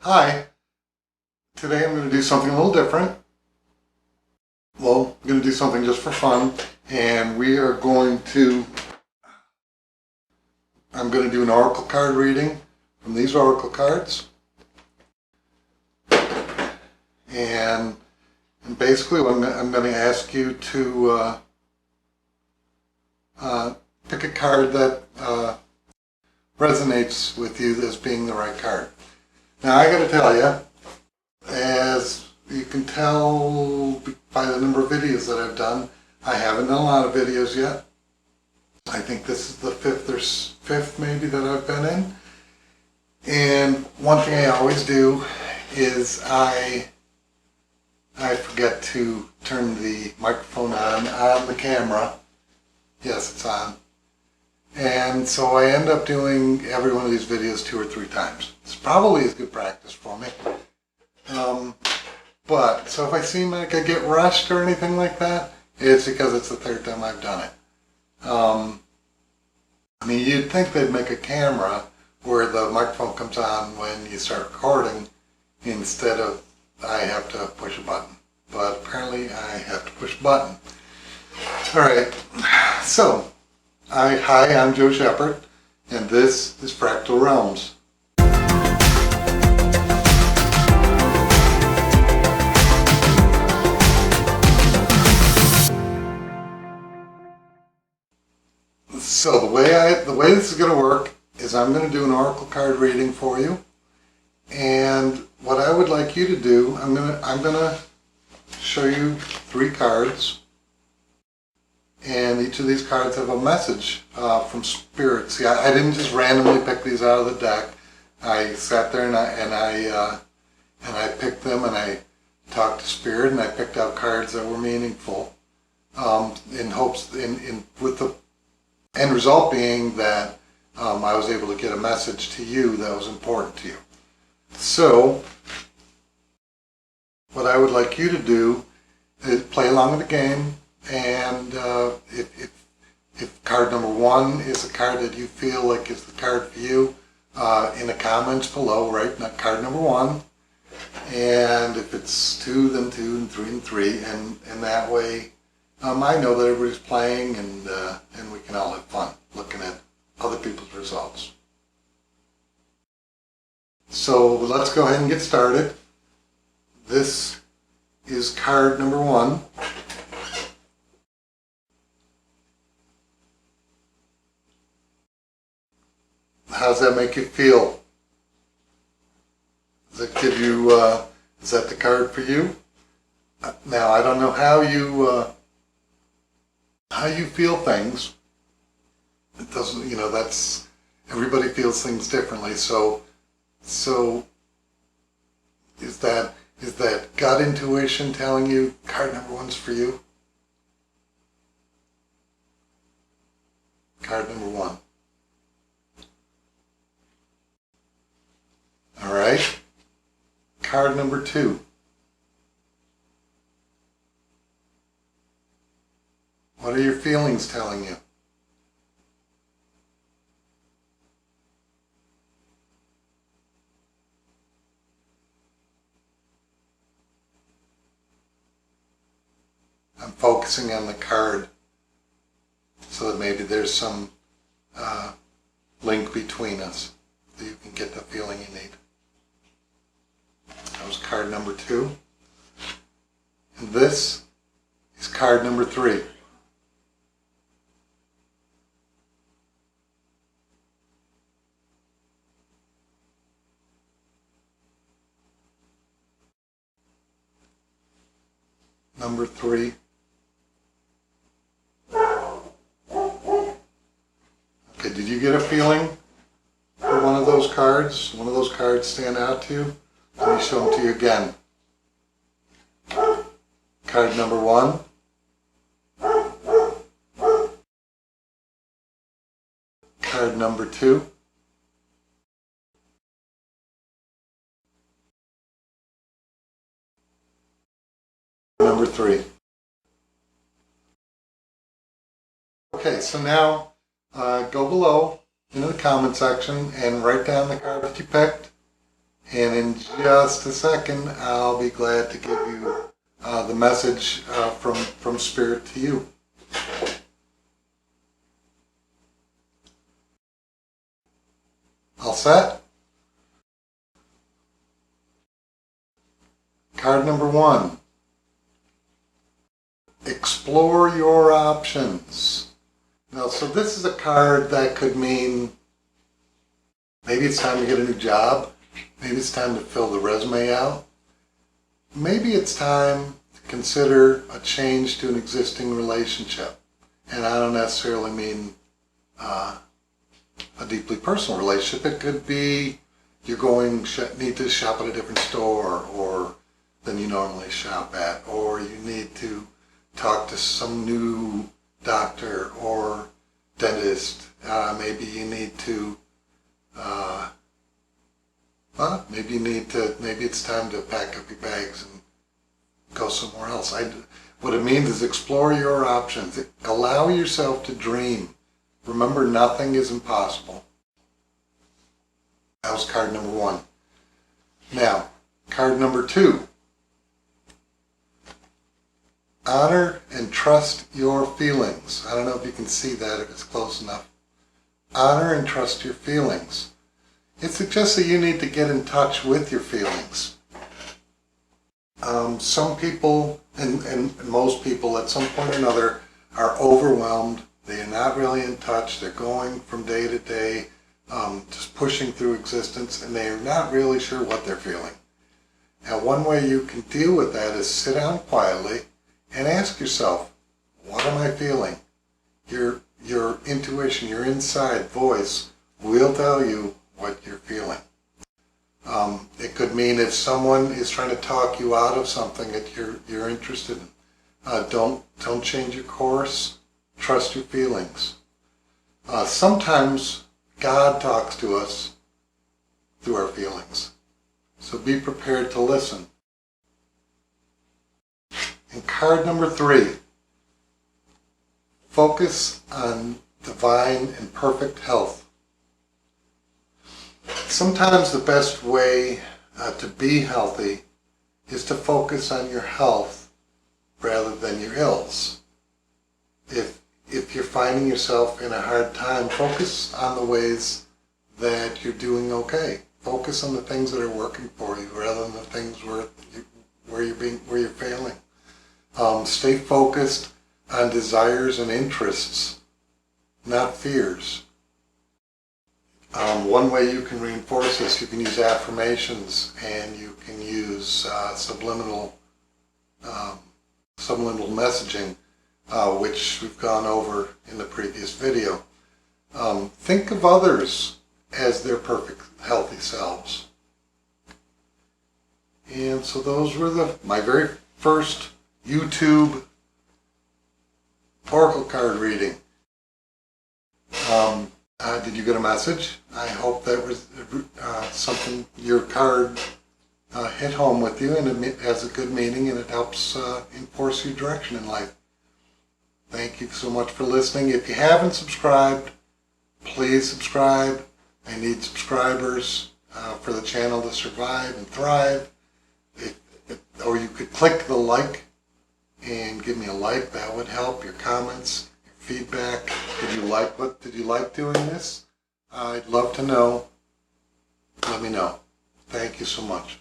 Hi, today I'm going to do something a little different. Well, I'm going to do something just for fun, and I'm going to do an oracle card reading from these oracle cards. And, basically I'm going to ask you to pick a card that resonates with you as being the right card. Now I got to tell you, as you can tell by the number of videos that I've done, I haven't done a lot of videos yet. I think this is the fifth maybe that I've been in. And one thing I always do is I forget to turn the microphone on the camera. Yes, it's on. And so I end up doing every one of these videos 2 or 3 times. It's probably is good practice for me. So if I seem like I get rushed or anything like that, it's because it's the 3rd time I've done it. I mean, you'd think they'd make a camera where the microphone comes on when you start recording instead of I have to push a button. But apparently I have to push a button. Alright, so, hi, I'm Joe Shepard, and this is Fractal Realms. So the way this is going to work is I'm going to do an oracle card reading for you, and what I would like you to do, I'm going to show you 3 cards, and each of these cards have a message from Spirit. See, I didn't just randomly pick these out of the deck. I sat there and I picked them, and I talked to Spirit, and I picked out cards that were meaningful, in hopes with the end result being that I was able to get a message to you that was important to you. So, what I would like you to do is play along with the game, and if card number 1 is a card that you feel like is the card for you, in the comments below, write not card number 1. And if it's 2, then 2, and 3, and 3, and that way I know that everybody's playing, and we can all have fun looking at other people's results. So let's go ahead and get started. This is card number 1. How does that make you feel? Does that give you, is that the card for you? Now, I don't know how you feel things. It doesn't, that's, everybody feels things differently. So is that gut intuition telling you card number 1's for you? Card number 1. All right. Card number 2. What are your feelings telling you? I'm focusing on the card so that maybe there's some link between us so you can get the feeling you need. That was card number 2. And this is card number 3. Number 3. Okay, did you get a feeling for one of those cards? One of those cards stand out to you? Let me show them to you again. Card number 1. Card number 2. Number 3. Okay, so now go below into the comment section and write down the card that you picked And in just a second, I'll be glad to give you the message from Spirit to you. All set? Card number 1. Explore your options. Now, so this is a card that could mean maybe it's time to get a new job. Maybe it's time to fill the resume out. Maybe it's time to consider a change to an existing relationship. And I don't necessarily mean a deeply personal relationship. It could be you're need to shop at a different store or than you normally shop at, or you need to talk to some new doctor or dentist. Maybe you need to maybe it's time to pack up your bags and go somewhere else. What it means is explore your options. Allow yourself to dream. Remember, nothing is impossible. That was card number 1. Now, card number 2. Honor and trust your feelings. I don't know if you can see that, if it's close enough. Honor and trust your feelings. It suggests that you need to get in touch with your feelings. Some people, and most people at some point or another, are overwhelmed. They are not really in touch. They're going from day to day, just pushing through existence, and they are not really sure what they're feeling. Now, one way you can deal with that is sit down quietly and ask yourself, what am I feeling? Your intuition, your inside voice will tell you what you're feeling. It could mean if someone is trying to talk you out of something that you're interested in, don't change your course. Trust your feelings. Sometimes God talks to us through our feelings, so be prepared to listen. And card number 3, focus on divine and perfect health. Sometimes the best way to be healthy is to focus on your health rather than your ills. If you're finding yourself in a hard time, focus on the ways that you're doing okay. Focus on the things that are working for you rather than the things where you're failing. Stay focused on desires and interests, not fears. One way you can reinforce this, you can use affirmations, and you can use subliminal messaging, which we've gone over in the previous video. Think of others as their perfect, healthy selves. And so those were my very first YouTube oracle card reading. Did you get a message? I hope that was something your card hit home with you, and it has a good meaning, and it helps enforce your direction in life. Thank you so much for listening. If you haven't subscribed, please subscribe. I need subscribers for the channel to survive and thrive. Or you could click the like and give me a like. That would help. Your comments, your feedback. Did you like doing this? I'd love to know. Let me know. Thank you so much.